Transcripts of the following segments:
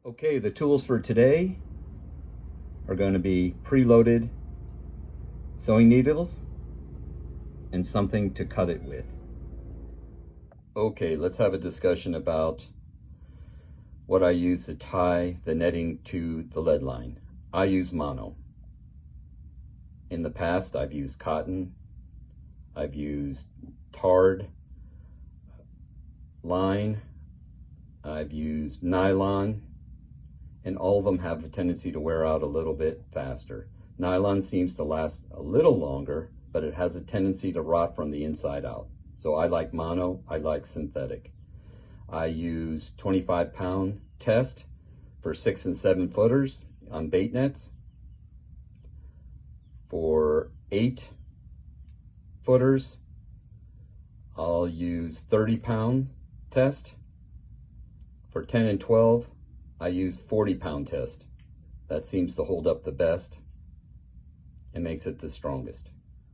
Okay, the tools for today are going to be preloaded sewing needles and something to cut it with. Okay, let's have a discussion about what I use to tie the netting to the lead line. I use mono. In the past, I've used cotton, I've used tarred line, I've used nylon, and all of them have a tendency to wear out a little bit faster. Nylon seems to last a little longer, but it has a tendency to rot from the inside out. So I like mono, I like synthetic. I use 25-pound test for 6 and 7 footers on bait nets. For 8 footers, I'll use 30-pound test. For 10 and 12, I use 40-pound test. That seems to hold up the best and makes it the strongest.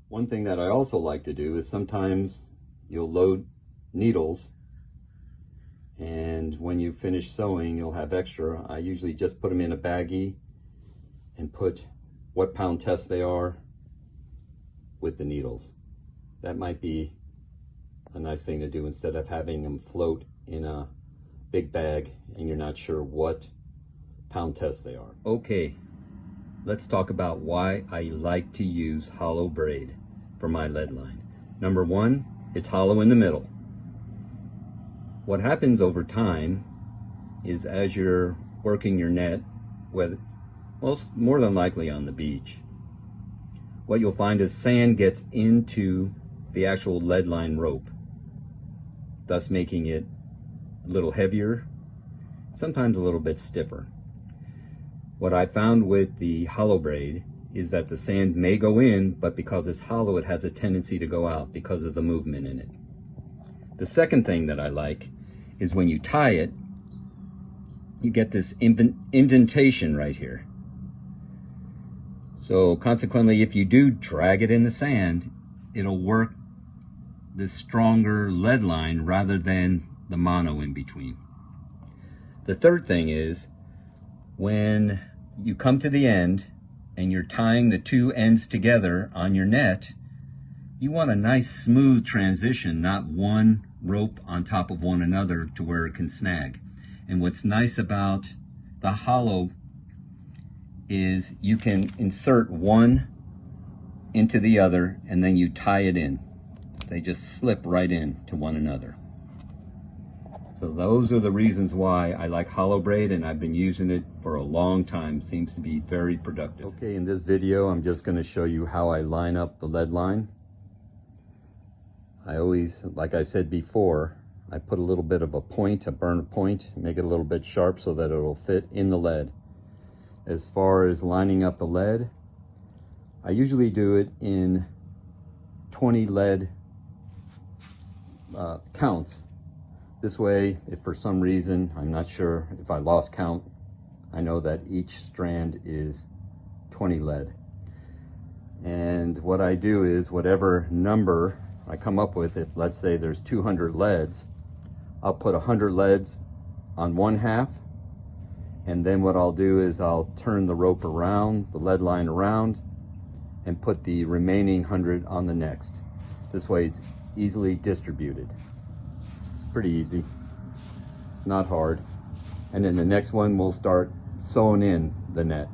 One thing that I also like to do is sometimes you'll load needles, and when you finish sewing, you'll have extra. I usually just put them in a baggie and put what pound test they are with the needles. That might be a nice thing to do instead of having them float in a big bag and you're not sure what pound test they are. Okay, let's talk about why I like to use hollow braid for my lead line. Number one, it's hollow in the middle. What happens over time is as you're working your net, whether more than likely on the beach, what you'll find is sand gets into the actual lead line rope, thus making it a little heavier, sometimes a little bit stiffer. What I found with the hollow braid is that the sand may go in, but because it's hollow, it has a tendency to go out because of the movement in it. The second thing that I like is when you tie it, you get this indentation right here. So consequently, if you do drag it in the sand, it'll work the stronger lead line rather than the mono in between. The third thing is when you come to the end and you're tying the two ends together on your net, you want a nice smooth transition, not one rope on top of one another to where it can snag. And what's nice about the hollow is you can insert one into the other and then you tie it in. They just slip right in to one another. So those are the reasons why I like hollow braid, and I've been using it for a long time. Seems to be very productive. Okay, in this video, I'm just going to show you how I line up the lead line. I always, like I said before, I put a little bit of a point, a burnt point, make it a little bit sharp so that it'll fit in the lead. As far as lining up the lead, I usually do it in 20 lead counts. This way, if for some reason, I'm not sure if I lost count, I know that each strand is 20 lead. And what I do is whatever number I come up with, if let's say there's 200 leads, I'll put 100 leads on one half, and then what I'll do is I'll turn the rope around, the lead line around, and put the remaining 100 on the next. This way it's easily distributed. It's pretty easy, not hard. And then the next one we'll start sewing in the net.